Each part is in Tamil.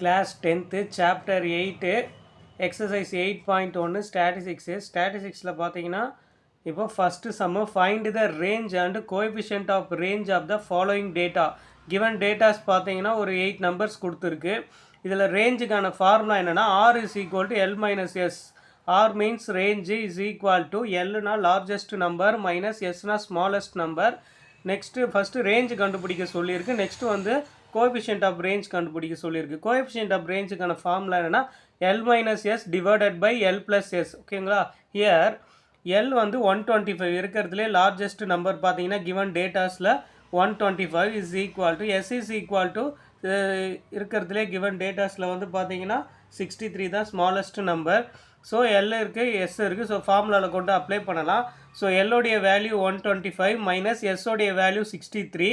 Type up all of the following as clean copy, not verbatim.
Class 10th Chapter 8 Exercise 8.1 Statistics. Statisticsல பார்த்தீங்கன்னா இப்போ first sum find the range and coefficient of range of the following data. given datas பார்த்தீங்கன்னா ஒரு 8 numbers கொடுத்துருக்கு. இதில் ரேஞ்சுக்கான ஃபார்முலா என்னென்னா r is equal to l minus s. r means range is equal to l னா largest number minus s னா smallest number. Next first range கண்டுபிடிக்க சொல்லியிருக்கு. நெக்ஸ்ட்டு வந்து கோஎஃபிஷியன்ட் ஆஃப் ரேஞ்ச் கண்டுபிடிக்க சொல்லியிருக்கு. கோஎஃபிஷியன்ட் ஆஃப் ரேஞ்சுக்கான ஃபார்முலா என்னென்னா L minus S divided by L plus S. ஓகேங்களா? ஹியர் எல் வந்து 125 இருக்கிறதுலே லார்ஜஸ்ட் நம்பர் பார்த்தீங்கன்னா கிவன் டேட்டாஸில் 125 is equal to S is equal to இருக்கிறதுலே கிவன் டேட்டாஸில் வந்து பார்த்தீங்கன்னா 63 தான் ஸ்மாலஸ்ட் நம்பர். ஸோ எல் இருக்குது, எஸ் இருக்குது. ஸோ ஃபார்முலாவில் கொண்டு அப்ளை பண்ணலாம். ஸோ எல்லோடைய வேல்யூ 125 மைனஸ் எஸ்ஸோடைய value 63.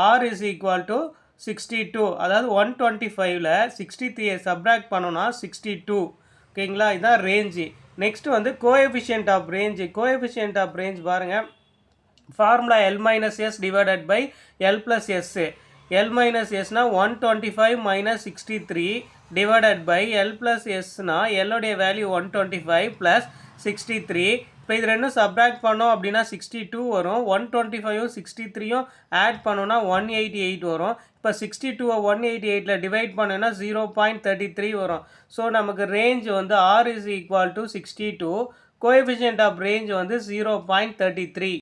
R is equal to 62. அதாவது 125ல் 63 சப்ராக்ட் பண்ணோன்னா 62. ஓகேங்களா? இதுதான் ரேஞ்சு. நெக்ஸ்ட்டு வந்து coefficient of range. Coefficient of range பாருங்கள். Formula L minus S divided by L plus S. L minus எஸ்னா 125 minus 63 divided by L plus எஸ்னா எல்லோடைய வேல்யூ 125 ப்ளஸ் 63. இப்போ இது ரெண்டும் சப்ராக்ட் பண்ணோம் அப்படின்னா 62 வரும். 125ம் 63யும் ஆட் பண்ணோன்னா 188 வரும். இப்போ 62 188ல் டிவைட் பண்ணோன்னா 0.33 வரும். ஸோ நமக்கு ரேஞ்ச் வந்து R is equal to 62. Coefficient of range வந்து 0.33.